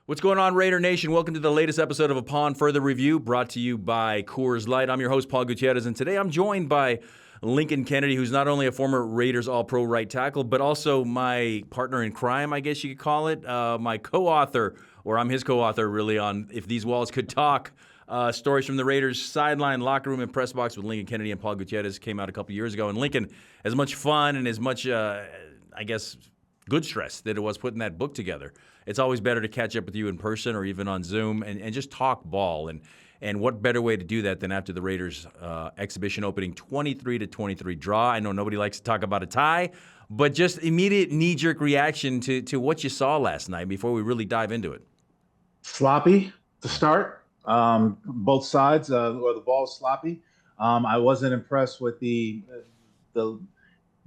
What's going on, Raider Nation? Welcome to the latest episode of Upon Further Review, brought to you by Coors Light. I'm your host, Paul Gutierrez, and today I'm joined by Lincoln Kennedy, who's not only a former Raiders All-Pro right tackle, but also my partner in crime, I guess you could call it, my co-author, or I'm his co-author, really, on If These Walls Could Talk. Stories from the Raiders sideline, locker room, and press box with Lincoln Kennedy and Paul Gutierrez came out a couple years ago. And Lincoln, as much fun and as much, good stress that it was putting that book together, it's always better to catch up with you in person or even on Zoom and just talk ball. And what better way to do that than after the Raiders exhibition opening 23-23 draw. I know nobody likes to talk about a tie, but just immediate knee-jerk reaction to what you saw last night before we really dive into it. Sloppy to start. Both sides, or the ball is sloppy. I wasn't impressed with the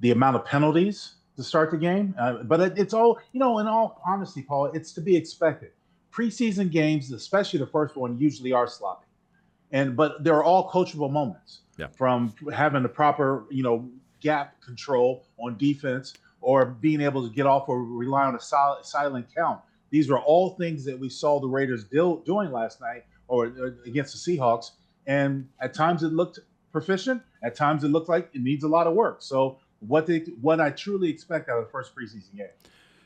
amount of penalties to start the game, but it's all, in all honesty, Paul, it's to be expected. Preseason games, especially the first one, usually are sloppy, but they're all coachable moments. Yeah. From having the proper, gap control on defense, or being able to get off or rely on a silent count. These were all things that we saw the Raiders doing last night or against the Seahawks, and at times it looked proficient. At times it looked like it needs a lot of work. So what I truly expect out of the first preseason game.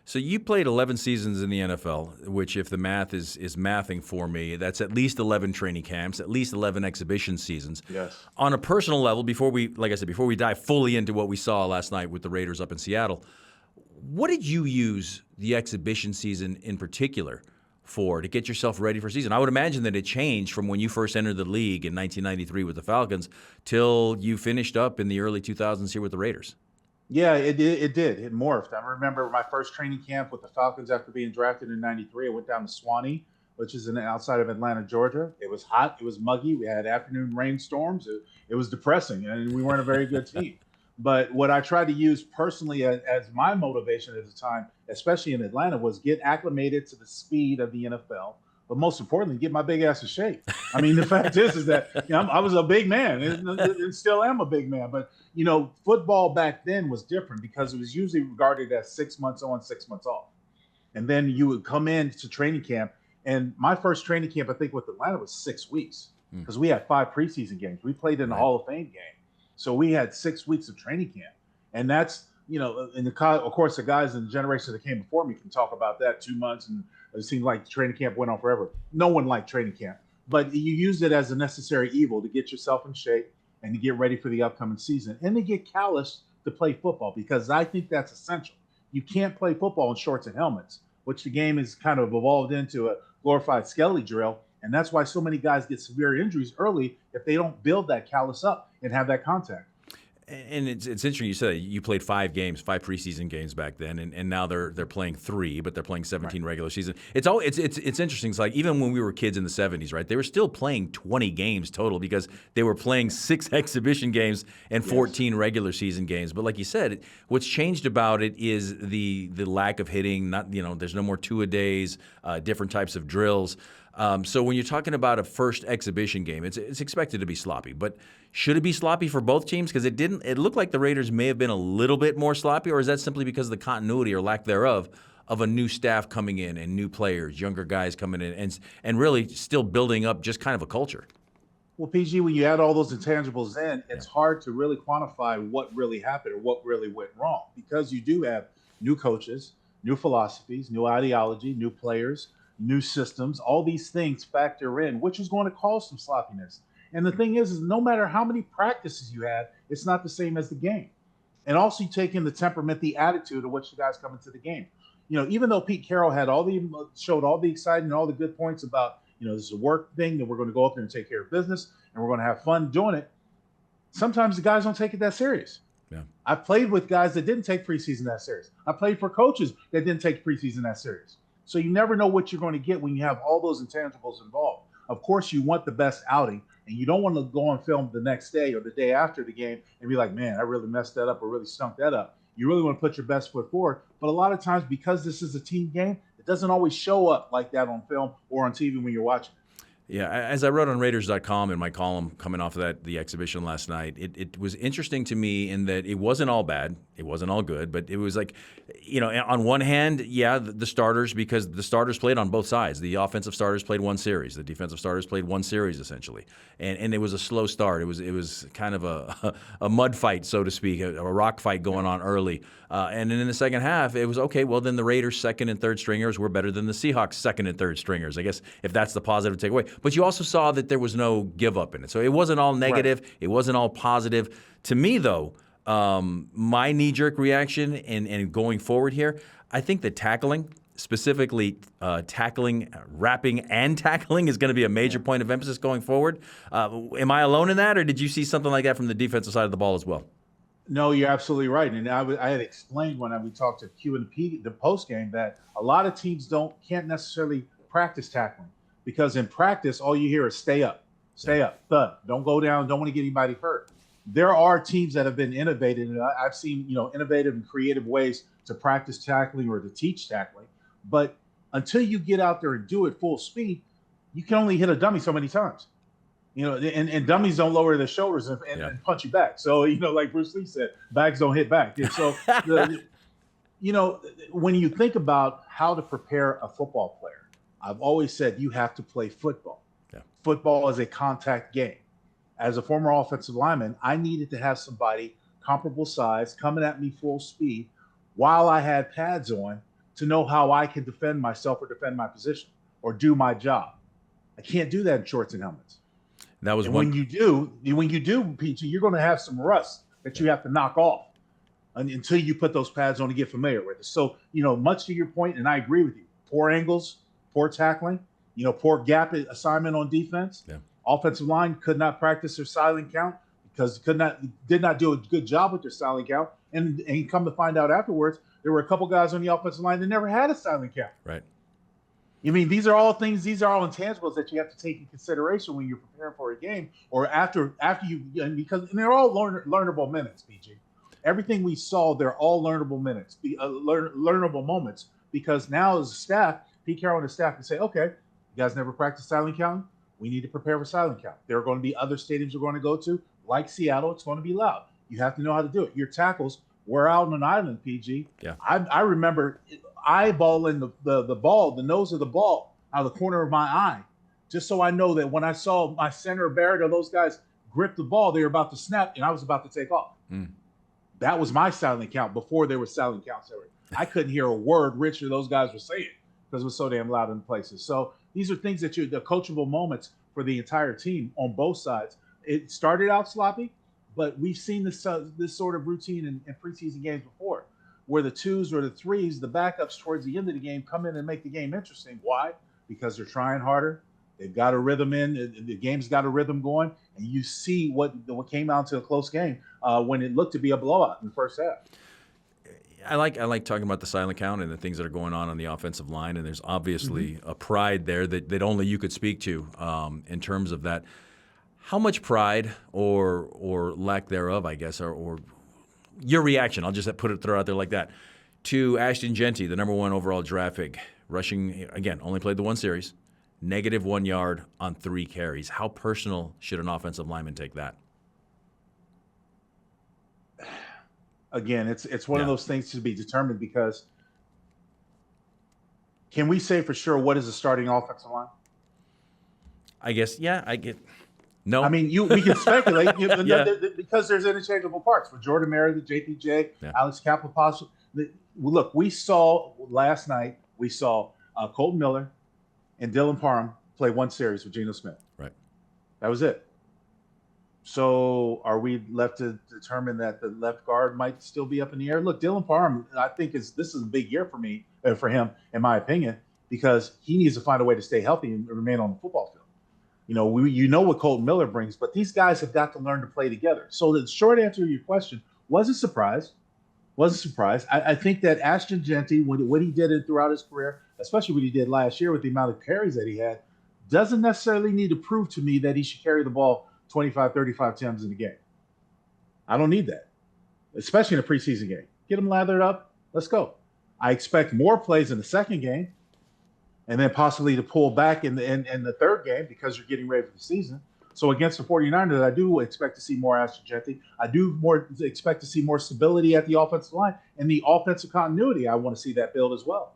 So you played 11 seasons in the NFL, which, if the math is mathing for me, that's at least 11 training camps, at least 11 exhibition seasons. Yes. On a personal level, before we dive fully into what we saw last night with the Raiders up in Seattle, what did you use the exhibition season in particular for to get yourself ready for season? I would imagine that it changed from when you first entered the league in 1993 with the Falcons till you finished up in the early 2000s here with the Raiders. Yeah, it did. It morphed. I remember my first training camp with the Falcons after being drafted in '93. I went down to Swanee, which is outside of Atlanta, Georgia. It was hot. It was muggy. We had afternoon rainstorms. It was depressing, and we weren't a very good team. But what I tried to use personally as my motivation at the time, especially in Atlanta, was get acclimated to the speed of the NFL. But most importantly, get my big ass in shape. I mean, the fact is that I was a big man and still am a big man. But, football back then was different because it was usually regarded as 6 months on, 6 months off. And then you would come into training camp. And my first training camp, I think, with Atlanta was 6 weeks because we had 5 preseason games. We played in the Hall of Fame game. So we had 6 weeks of training camp. And that's, of course, the guys in the generation that came before me can talk about that 2 months. And it seemed like training camp went on forever. No one liked training camp. But you use it as a necessary evil to get yourself in shape and to get ready for the upcoming season and to get calloused to play football, because I think that's essential. You can't play football in shorts and helmets, which the game has kind of evolved into a glorified skelly drill. And that's why so many guys get severe injuries early if they don't build that callus up and have that contact. And it's interesting you said you played 5 preseason games back then, and now they're playing 3, but they're playing 17 regular season. It's interesting. It's like even when we were kids in the 70s, right? They were still playing 20 games total because they were playing 6 exhibition games and 14 regular season games. But like you said, what's changed about it is the lack of hitting. There's no more two-a-days, different types of drills. So when you're talking about a first exhibition game, it's expected to be sloppy. But should it be sloppy for both teams? Because it looked like the Raiders may have been a little bit more sloppy, or is that simply because of the continuity or lack thereof of a new staff coming in and new players, younger guys coming in, and really still building up just kind of a culture? Well, PG, when you add all those intangibles in, it's hard to really quantify what really happened or what really went wrong, because you do have new coaches, new philosophies, new ideology, new players, new systems. All these things factor in, which is going to cause some sloppiness. And the thing is no matter how many practices you have, it's not the same as the game. And also you take in the temperament, the attitude of which the guys come into the game. Even though Pete Carroll showed all the excitement and all the good points about, this is a work thing, that we're going to go up there and take care of business and we're going to have fun doing it, sometimes the guys don't take it that serious. Yeah. I played with guys that didn't take preseason that serious. I played for coaches that didn't take preseason that serious. So you never know what you're going to get when you have all those intangibles involved. Of course, you want the best outing, and you don't want to go on film the next day or the day after the game and be like, man, I really messed that up or really stunk that up. You really want to put your best foot forward. But a lot of times, because this is a team game, it doesn't always show up like that on film or on TV when you're watching. Yeah, as I wrote on Raiders.com in my column coming off of the exhibition last night, it was interesting to me in that it wasn't all bad. It wasn't all good, but it was like, on one hand, yeah, the starters, because the starters played on both sides. The offensive starters played one series. The defensive starters played one series, essentially. And it was a slow start. It was kind of a mud fight, so to speak, a rock fight going on early. And then in the second half, it was, okay, well, then the Raiders' second and third stringers were better than the Seahawks' second and third stringers, I guess, if that's the positive takeaway. But you also saw that there was no give up in it. So it wasn't all negative. Right. It wasn't all positive. To me, though, my knee-jerk reaction and going forward here, I think the tackling, specifically tackling, wrapping, and tackling is going to be a major point of emphasis going forward. Am I alone in that, or did you see something like that from the defensive side of the ball as well? No, you're absolutely right. And I had explained when we talked to Q and P, the post game, that a lot of teams can't necessarily practice tackling, because in practice, all you hear is stay up, thud, don't go down, don't want to get anybody hurt. There are teams that have been innovative, and I've seen, innovative and creative ways to practice tackling or to teach tackling. But until you get out there and do it full speed, you can only hit a dummy so many times. And dummies don't lower their shoulders and punch you back. So, like Bruce Lee said, bags don't hit back. And so, when you think about how to prepare a football player, I've always said you have to play football. Yeah. Football is a contact game. As a former offensive lineman, I needed to have somebody comparable size coming at me full speed while I had pads on to know how I can defend myself or defend my position or do my job. I can't do that in shorts and helmets. That was when you do, PG, you're going to have some rust that you have to knock off until you put those pads on to get familiar with it. So, much to your point, and I agree with you, poor angles, poor tackling, poor gap assignment on defense. Yeah. Offensive line could not practice their silent count because did not do a good job with their silent count. And come to find out afterwards, there were a couple guys on the offensive line that never had a silent count. Right. I mean, these are all intangibles that you have to take in consideration when you're preparing for a game or after you, because they're all learnable minutes, PG. Everything we saw, they're all learnable minutes, learnable moments, because now as a staff, Pete Carroll and his staff can say, okay, you guys never practiced silent counting? We need to prepare for silent count. There are going to be other stadiums we're going to go to, like Seattle. It's going to be loud. You have to know how to do it. Your tackles were out on an island, PG. Yeah. I remember eyeballing the ball, the nose of the ball out of the corner of my eye, just so I know that when I saw my center, Barrett, or those guys grip the ball, they were about to snap, and I was about to take off. Mm. That was my silent count before there was silent counts. I couldn't hear a word Rich or those guys were saying because it was so damn loud in places. So these are things that the coachable moments for the entire team on both sides. It started out sloppy, but we've seen this sort of routine in preseason games before, where the twos or the threes, the backups towards the end of the game, come in and make the game interesting. Why? Because they're trying harder. They've got a rhythm the game's got a rhythm going, and you see what came out to a close game when it looked to be a blowout in the first half. I like talking about the silent count and the things that are going on the offensive line, and there's obviously a pride there that only you could speak to in terms of that. How much pride or lack thereof, I guess, or your reaction, I'll just throw it out there like that, to Ashton Jeanty, the number 1 overall draft pick, rushing, again, only played the one series, -1 yard on 3 carries. How personal should an offensive lineman take that? Again, it's one of those things to be determined, because can we say for sure what is the starting offensive line? I guess, yeah, I get. No, I mean, we can speculate because there's interchangeable parts with Jordan Merritt, the JPJ, Alex Kappa. Look, we saw last night. We saw Colton Miller and Dylan Parham play one series with Geno Smith. Right. That was it. So are we left to determine that the left guard might still be up in the air? Look, Dylan Parham, I think this is a big year for him, in my opinion, because he needs to find a way to stay healthy and remain on the football field. What Colton Miller brings, but these guys have got to learn to play together. So the short answer to your question, wasn't surprised. I think that Ashton Jeanty, what he did throughout his career, especially what he did last year with the amount of carries that he had, doesn't necessarily need to prove to me that he should carry the ball 25, 35 times in a game. I don't need that, especially in a preseason game. Get him lathered up. Let's go. I expect more plays in the second game, and then possibly to pull back in the third game because you're getting ready for the season. So against the 49ers, I do expect to see more Astrogenti. I do expect to see more stability at the offensive line and the offensive continuity. I want to see that build as well.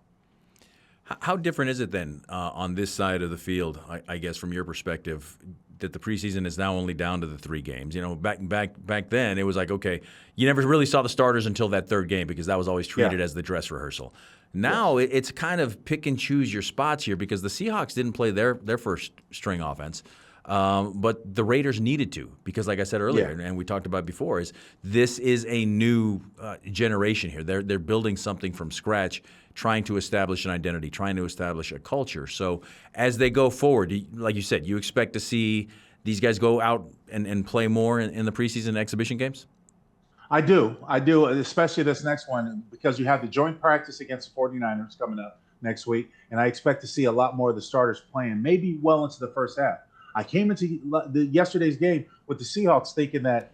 How different is it then on this side of the field, I guess, from your perspective, that the preseason is now only down to the 3 games? You know, back then, it was like, okay, you never really saw the starters until that 3rd game because that was always treated as the dress rehearsal. Now it's kind of pick and choose your spots here because the Seahawks didn't play their first string offense. But the Raiders needed to because, like I said earlier, and we talked about before, this is a new generation here. They're building something from scratch, trying to establish an identity, trying to establish a culture. So as they go forward, like you said, you expect to see these guys go out and play more in the preseason exhibition games? I do, especially this next one because you have the joint practice against the 49ers coming up next week, and I expect to see a lot more of the starters playing, maybe well into the first half. I came into yesterday's game with the Seahawks thinking that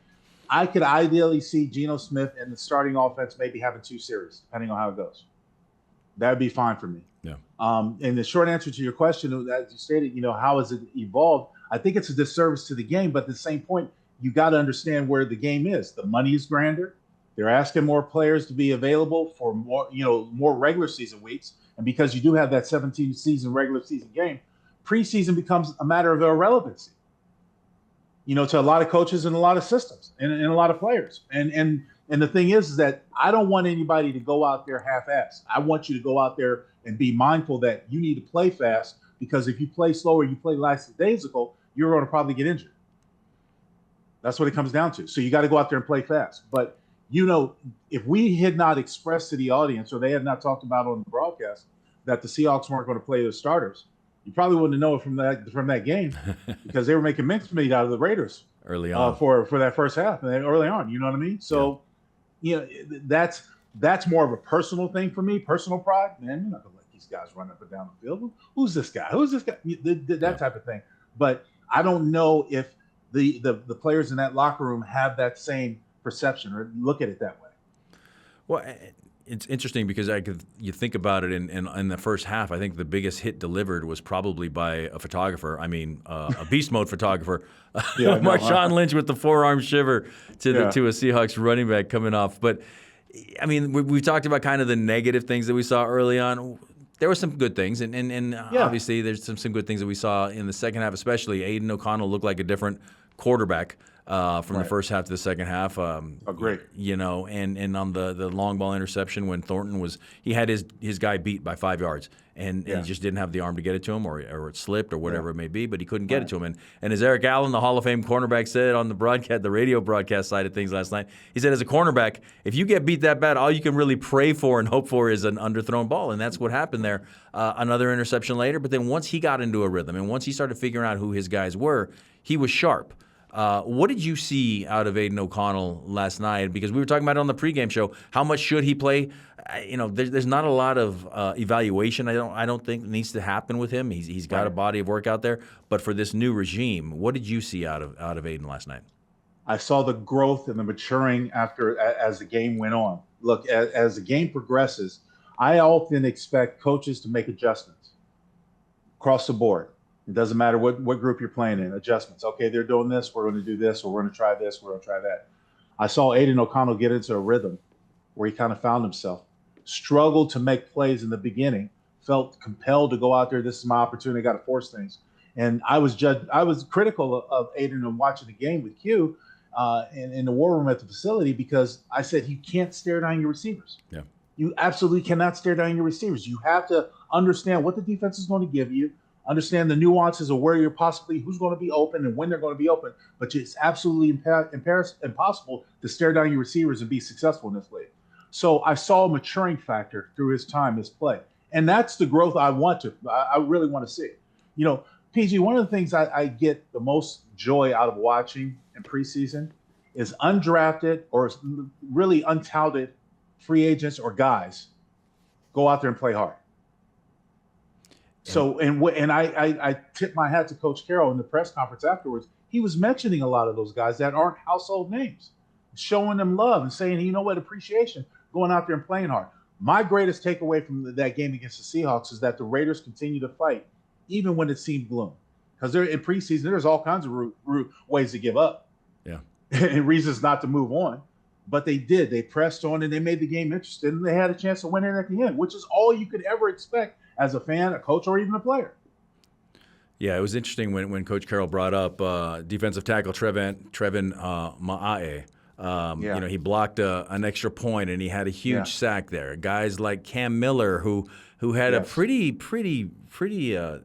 I could ideally see Geno Smith and the starting offense maybe having 2 series, depending on how it goes. That would be fine for me. Yeah. And the short answer to your question, as you stated, how has it evolved? I think it's a disservice to the game, but at the same point, you got to understand where the game is. The money is grander. They're asking more players to be available for more regular season weeks. And because you do have that 17-season regular season game, preseason becomes a matter of irrelevancy, to a lot of coaches and a lot of systems and a lot of players. And the thing is that I don't want anybody to go out there half-assed. I want you to go out there and be mindful that you need to play fast because if you play slower, you play lackadaisical, you're going to probably get injured. That's what it comes down to. So you got to go out there and play fast. But, if we had not expressed to the audience or they had not talked about on the broadcast that the Seahawks weren't going to play their starters, you probably wouldn't know it from that game because they were making mincemeat out of the Raiders early on for that first half and early on. You know what I mean? So, that's more of a personal thing for me, personal pride. Man, you're not gonna let these guys run up and down the field. Who's this guy? Who's this guy? That type of thing. But I don't know if the players in that locker room have that same perception or look at it that way. Well, it's interesting because you think about it in the first half. I think the biggest hit delivered was probably by a photographer. I mean, a beast mode photographer, Marshawn Lynch with the forearm shiver to a Seahawks running back coming off. But I mean, we've talked about kind of the negative things that we saw early on. There were some good things, and obviously there's some good things that we saw in the second half, especially Aiden O'Connell looked like a different quarterback from the first half to the second half. Great. And on the long ball interception when Thornton he had his guy beat by 5 yards, and he just didn't have the arm to get it to him, or it slipped, or whatever it may be, but he couldn't get it to him. And as Eric Allen, the Hall of Fame cornerback, said on the radio broadcast side of things last night, he said, as a cornerback, if you get beat that bad, all you can really pray for and hope for is an underthrown ball, and that's what happened there. Another interception later, but then once he got into a rhythm, and once he started figuring out who his guys were, he was sharp. What did you see out of Aiden O'Connell last night? Because we were talking about it on the pregame show. How much should he play? There's not a lot of evaluation. I don't think needs to happen with him. He's got a body of work out there. But for this new regime, what did you see out of Aiden last night? I saw the growth and the maturing as the game went on. Look, as the game progresses, I often expect coaches to make adjustments across the board. It doesn't matter what group you're playing in, adjustments. Okay, they're doing this, we're going to do this, or we're going to try this, we're going to try that. I saw Aiden O'Connell get into a rhythm where he kind of found himself, struggled to make plays in the beginning, felt compelled to go out there. This is my opportunity, got to force things. And I was critical of Aiden and watching the game with Q in the war room at the facility because I said, you can't stare down your receivers. Yeah. You absolutely cannot stare down your receivers. You have to understand what the defense is going to give you, understand the nuances of where who's going to be open and when they're going to be open. But it's absolutely impossible to stare down your receivers and be successful in this league. So I saw a maturing factor through his time, his play. And that's the growth I really want to see. PG, one of the things I get the most joy out of watching in preseason is undrafted or really untouted free agents or guys go out there and play hard. So, and I tip my hat to Coach Carroll in the press conference afterwards. He was mentioning a lot of those guys that aren't household names, showing them love and saying, appreciation, going out there and playing hard. My greatest takeaway from that game against the Seahawks is that the Raiders continue to fight, even when it seemed gloom. because they're in preseason. There's all kinds of ways to give up, and reasons not to move on. But they did. They pressed on and they made the game interesting. And they had a chance to win it at the end, which is all you could ever expect as a fan, a coach, or even a player. Yeah, it was interesting when Coach Carroll brought up defensive tackle Trevin Ma'ae. He blocked an extra point and he had a huge sack there. Guys like Cam Miller, who had a pretty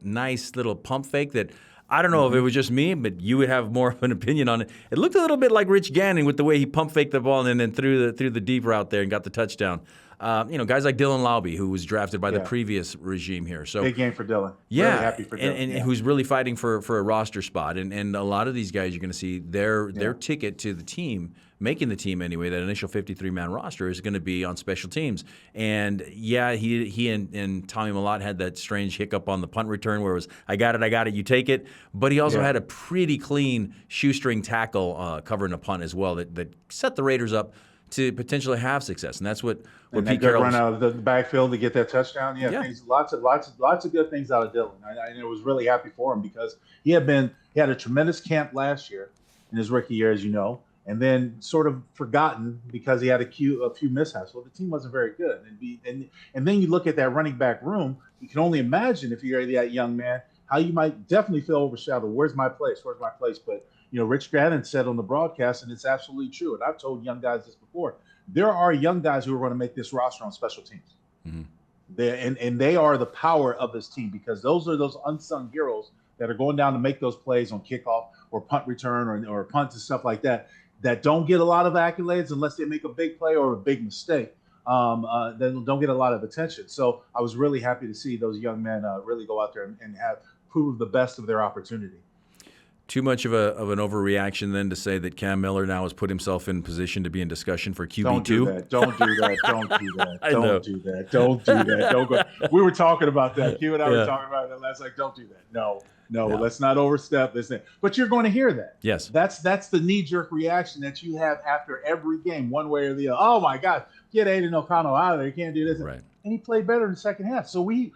nice little pump fake that I don't know if it was just me, but you would have more of an opinion on it. It looked a little bit like Rich Gannon with the way he pump faked the ball and then threw the deep route there and got the touchdown. Guys like Dylan Laube, who was drafted by the previous regime here. So big game for Dylan. Yeah, really happy for Dylan. And who's really fighting for a roster spot. And a lot of these guys you're going to see their ticket to the team, making the team anyway, that initial 53-man roster is going to be on special teams. And he and Tommy Mellott had that strange hiccup on the punt return where it was, I got it, you take it. But he also had a pretty clean shoestring tackle covering a punt as well that set the Raiders up to potentially have success. And that's what Pete Carroll run out of the backfield to get that touchdown. Lots of good things out of Dylan. I was really happy for him because he had a tremendous camp last year in his rookie year, as you know, and then sort of forgotten because he had a few mishaps. Well, the team wasn't very good. And then you look at that running back room, you can only imagine if you're that young man, how you might definitely feel overshadowed. Where's my place? But Rich Gannon said on the broadcast, and it's absolutely true, and I've told young guys this before, there are young guys who are going to make this roster on special teams. Mm-hmm. They are the power of this team because those are those unsung heroes that are going down to make those plays on kickoff or punt return or punts and stuff like that don't get a lot of accolades unless they make a big play or a big mistake. Then don't get a lot of attention. So I was really happy to see those young men really go out there and have prove the best of their opportunity. Too much of an overreaction then to say that Cam Miller now has put himself in position to be in discussion for QB2? Don't do that. Don't do that. Don't go. We were talking about that. Q and I were talking about that last night. Don't do that. No. Let's not overstep this thing. But you're going to hear that. Yes. That's the knee-jerk reaction that you have after every game, one way or the other. Oh, my God, get Aiden O'Connell out of there. You can't do this. Right. And he played better in the second half. So we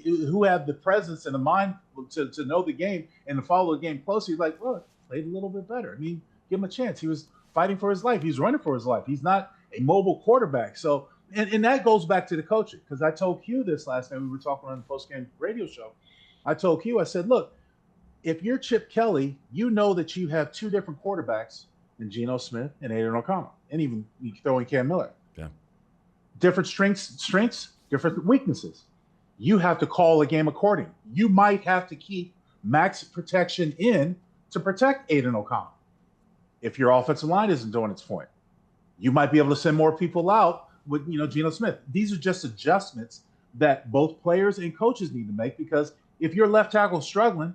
who have the presence and the mind to know the game and to follow the game closely, like, look, played a little bit better. I mean, give him a chance. He was fighting for his life. He's running for his life. He's not a mobile quarterback. So, and that goes back to the coaching, because I told Q this last night. We were talking on the post-game radio show. I told Q, I said, look, if you're Chip Kelly, you know that you have two different quarterbacks in Geno Smith and Aiden O'Connell, and even you throw in Cam Miller. Yeah. Different strengths, different weaknesses. You have to call a game according. You might have to keep max protection in to protect Aiden O'Connell. If your offensive line isn't doing its point, you might be able to send more people out with, Geno Smith. These are just adjustments that both players and coaches need to make, because if your left tackle is struggling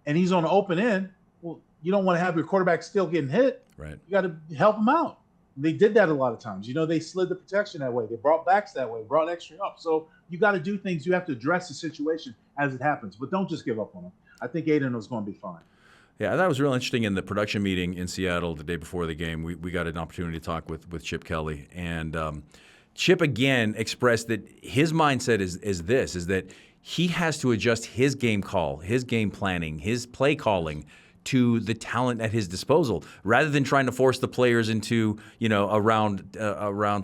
and he's on the open end, well, you don't want to have your quarterback still getting hit. Right. You got to help him out. They did that a lot of times. They slid the protection that way. They brought backs that way, brought extra up. So you got to do things. You have to address the situation as it happens, but don't just give up on them. I think Aiden was going to be fine. Yeah, that was real interesting in the production meeting in Seattle the day before the game. We got an opportunity to talk with Chip Kelly, and Chip again expressed that his mindset is that he has to adjust his game call, his game planning, his play calling to the talent at his disposal, rather than trying to force the players into, a round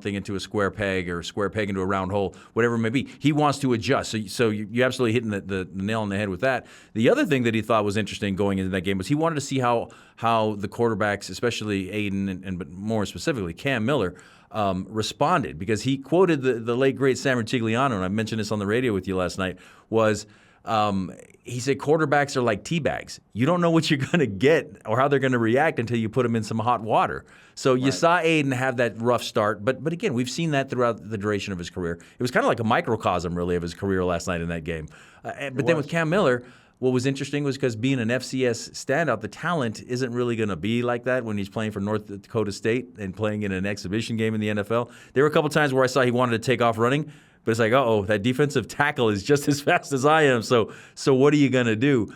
thing into a square peg, or square peg into a round hole, whatever it may be. He wants to adjust. So you absolutely hitting the nail on the head with that. The other thing that he thought was interesting going into that game was he wanted to see how the quarterbacks, especially Aiden but more specifically Cam Miller, responded, because he quoted the late great Sam Rutigliano, and I mentioned this on the radio with you last night, was he said quarterbacks are like tea bags. You don't know what you're going to get or how they're going to react until you put them in some hot water. So you saw Aiden have that rough start, but again, we've seen that throughout the duration of his career. It was kind of like a microcosm, really, of his career last night in that game. But then with Cam Miller, what was interesting was because being an FCS standout, the talent isn't really going to be like that when he's playing for North Dakota State and playing in an exhibition game in the NFL. There were a couple times where I saw he wanted to take off running, but it's like, that defensive tackle is just as fast as I am. So what are you going to do?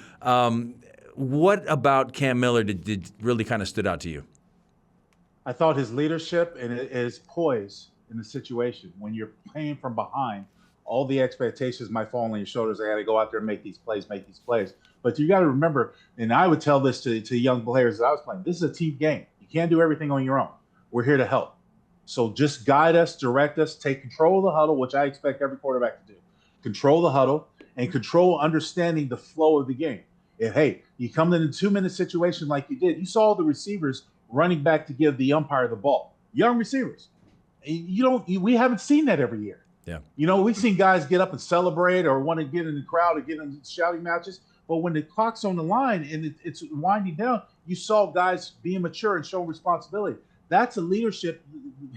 What about Cam Miller did really kind of stood out to you? I thought his leadership and his poise in the situation when you're playing from behind all the expectations might fall on your shoulders. I got to go out there and make these plays. But you got to remember, and I would tell this to young players that I was playing, this is a team game. You can't do everything on your own. We're here to help. So just guide us, direct us, take control of the huddle, which I expect every quarterback to do. Control the huddle and control understanding the flow of the game. If, hey, you come in a 2-minute situation like you did, you saw the receivers running back to give the umpire the ball. Young receivers. We haven't seen that every year. Yeah. We've seen guys get up and celebrate or want to get in the crowd or get in shouting matches. But when the clock's on the line and it's winding down, you saw guys being mature and showing responsibility. That's a leadership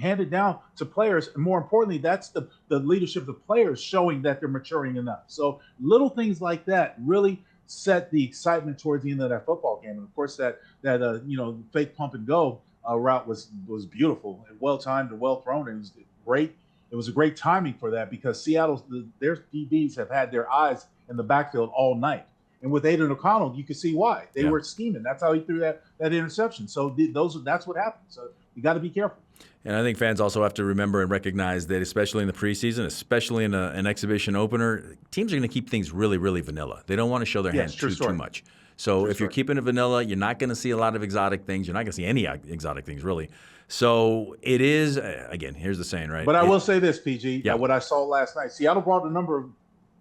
handed down to players. And more importantly, that's the leadership of the players showing that they're maturing enough. So little things like that really set the excitement towards the end of that football game. And of course, that fake pump and go route was beautiful and well timed and well thrown. It was great. It was a great timing for that because their DBs have had their eyes in the backfield all night. And with Aiden O'Connell, you could see why. They were scheming. That's how he threw that interception. So that's what happened. So you got to be careful. And I think fans also have to remember and recognize that, especially in the preseason, especially in an exhibition opener, teams are going to keep things really, really vanilla. They don't want to show their hands too much. So if you're keeping it vanilla, you're not going to see a lot of exotic things. You're not going to see any exotic things, really. So it is, again, here's the saying, right? But I will say this, PG, what I saw last night, Seattle brought a number of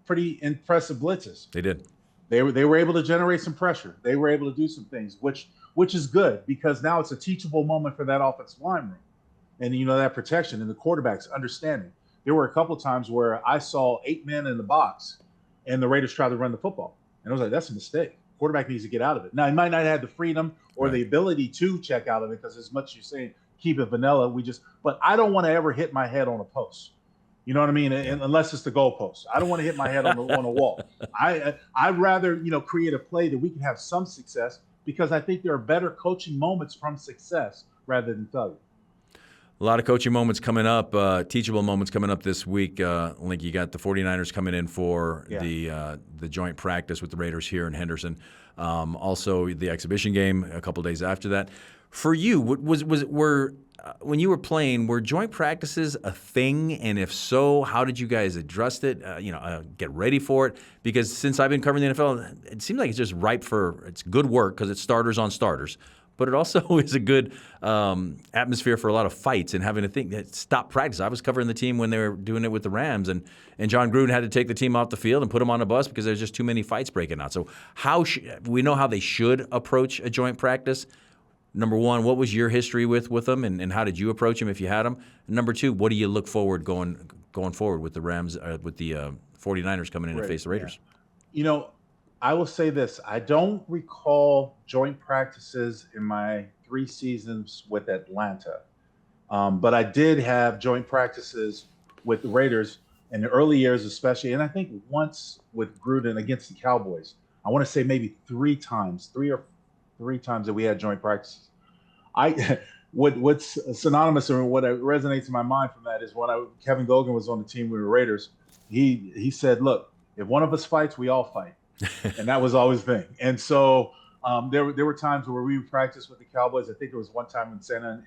pretty impressive blitzes. They did. They were able to generate some pressure. They were able to do some things, which is good because now it's a teachable moment for that offensive line room. And, that protection and the quarterbacks understanding. There were a couple of times where I saw 8 men in the box and the Raiders tried to run the football. And I was like, that's a mistake. Quarterback needs to get out of it. Now, he might not have the freedom or the ability to check out of it because as much as you're saying, keep it vanilla, but I don't want to ever hit my head on a post. You know what I mean? And unless it's the goalpost. I don't want to hit my head on a wall. I'd rather, create a play that we can have some success because I think there are better coaching moments from success rather than failure. A lot of coaching moments coming up, teachable moments coming up this week. Link, you got the 49ers coming in for the joint practice with the Raiders here in Henderson. Also, the exhibition game a couple days after that. For you, when you were playing, were joint practices a thing? And if so, how did you guys address it? Get ready for it? Because since I've been covering the NFL, it seems like it's just ripe it's good work because it's starters on starters. But it also is a good atmosphere for a lot of fights and having to think that stop practice. I was covering the team when they were doing it with the Rams, and John Gruden had to take the team off the field and put them on a bus because there's just too many fights breaking out. So we know how they should approach a joint practice. Number one, what was your history with them, and how did you approach them if you had them? And number two, what do you look forward going forward with the Rams, with the 49ers coming in to face the Raiders? Yeah. I will say this. I don't recall joint practices in my 3 seasons with Atlanta. But I did have joint practices with the Raiders in the early years especially, and I think once with Gruden against the Cowboys. I want to say maybe 3 times that we had joint practices. What's synonymous or what resonates in my mind from that is when Kevin Gogan was on the team with the Raiders, he said, look, if one of us fights, we all fight. And that was always the thing. And so there were times where we would practice with the Cowboys. I think there was one time in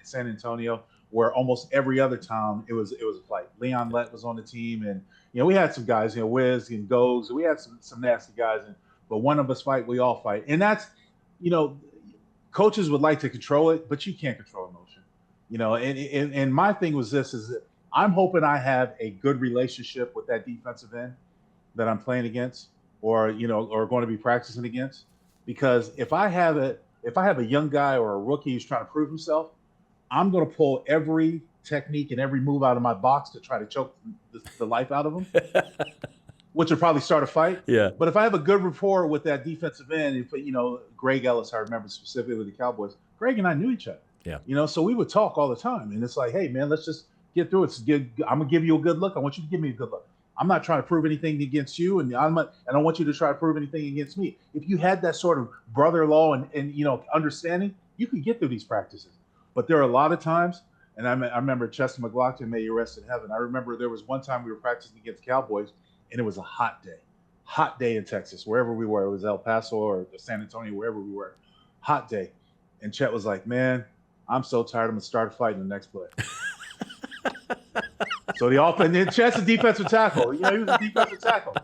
San Antonio where almost every other time it was a fight. Leon Lett was on the team, and we had some guys, Wiz and Gogs. We had some nasty guys, but one of us fight, we all fight. And that's, coaches would like to control it, but you can't control emotion. And my thing was this: is that I'm hoping I have a good relationship with that defensive end that I'm playing against, or going to be practicing against, because if I have a young guy or a rookie who's trying to prove himself, I'm going to pull every technique and every move out of my box to try to choke the life out of him, which will probably start a fight. Yeah. But if I have a good rapport with that defensive end, Greg Ellis, I remember specifically with the Cowboys, Greg and I knew each other. Yeah. So we would talk all the time, and it's like, hey man, let's just get through it. I'm gonna give you a good look. I want you to give me a good look. I'm not trying to prove anything against you, and I don't want you to try to prove anything against me. If you had that sort of brother-in-law and understanding, you could get through these practices. But there are a lot of times, and I remember Chester McLaughlin, may he rest in heaven. I remember there was one time we were practicing against Cowboys, and it was a hot day in Texas, wherever we were. It was El Paso or San Antonio, wherever we were. Hot day. And Chet was like, man, I'm so tired. I'm going to start a fight in the next play. So the offense, and Chet's a defensive tackle. He was a defensive tackle.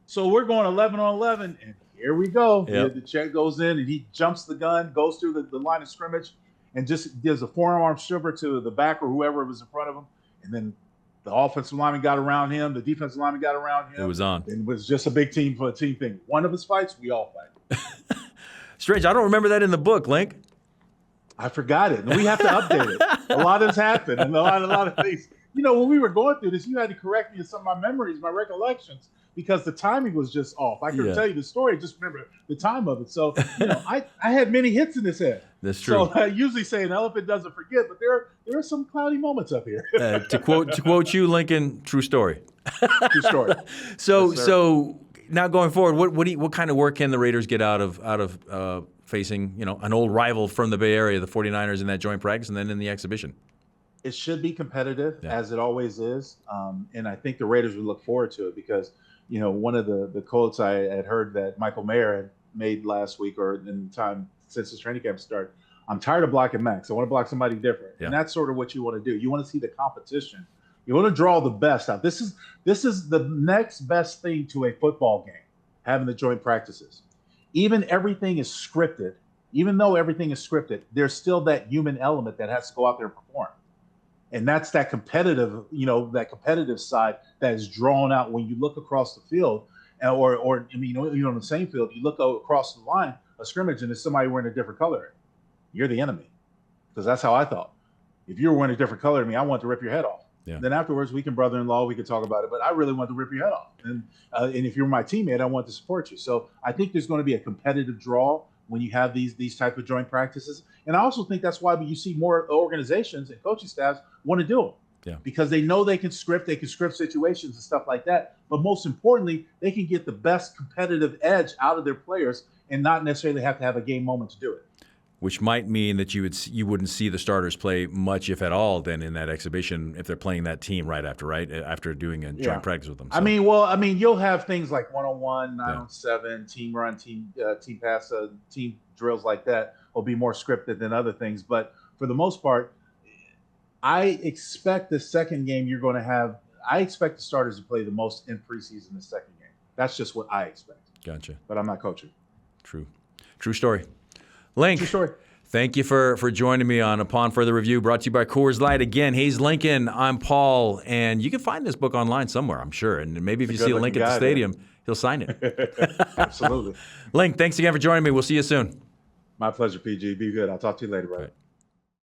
So we're going 11 on 11, and here we go. Yep. The Chet goes in, and he jumps the gun, goes through the line of scrimmage, and just gives a forearm shiver to the back or whoever was in front of him. And then the offensive lineman got around him. The defensive lineman got around him. It was on. And it was just a big team for a team thing. One of his fights, we all fight. Strange. I don't remember that in the book, Link. I forgot it. And we have to update it. A lot has happened, and a lot of things. When we were going through this, you had to correct me in some of my memories, my recollections, because the timing was just off. I couldn't tell you the story, just remember the time of it. So, I had many hits in this head. That's true. So I usually say an elephant doesn't forget, but there are some cloudy moments up here. To quote you, Lincoln, true story. True story. So now going forward, what kind of work can the Raiders get out of facing an old rival from the Bay Area, the 49ers, in that joint practice and then in the exhibition? It should be competitive, as it always is, and I think the Raiders would look forward to it because one of the quotes I had heard that Michael Mayer had made last week or in time since the training camp started, I'm tired of blocking Max. I want to block somebody different. Yeah. And that's sort of what you want to do. You want to see the competition. You want to draw the best out. This is the next best thing to a football game, having the joint practices. Even though everything is scripted, there's still that human element that has to go out there and perform. And that's that competitive, side that is drawn out when you look across the field, or on the same field, you look across the line of scrimmage and there's somebody wearing a different color. You're the enemy, because that's how I thought. If you were wearing a different color than me, I want to rip your head off. Yeah. Then afterwards, we can brother-in-law, we can talk about it. But I really want to rip your head off. And if you're my teammate, I want to support you. So I think there's going to be a competitive draw when you have these type of joint practices. And I also think that's why you see more organizations and coaching staffs want to do them. Yeah. Because they know they can script situations and stuff like that. But most importantly, they can get the best competitive edge out of their players and not necessarily have to have a game moment to do it. Which might mean that you wouldn't see the starters play much, if at all, then in that exhibition if they're playing that team after doing a joint practice with them. So. You'll have things like 1-on-1, 9-on-7, team run, team pass, team drills like that will be more scripted than other things. But for the most part, I expect the second game you're going to have. I expect the starters to play the most in preseason the second game. That's just what I expect. Gotcha. But I'm not coaching. True story. Link, thank you for joining me on Upon Further Review, brought to you by Coors Light. Again, he's Lincoln, I'm Paul, and you can find this book online somewhere, I'm sure. And maybe if you see a link at the stadium, he'll sign it. Absolutely. Link, thanks again for joining me. We'll see you soon. My pleasure, PG. Be good. I'll talk to you later, bro.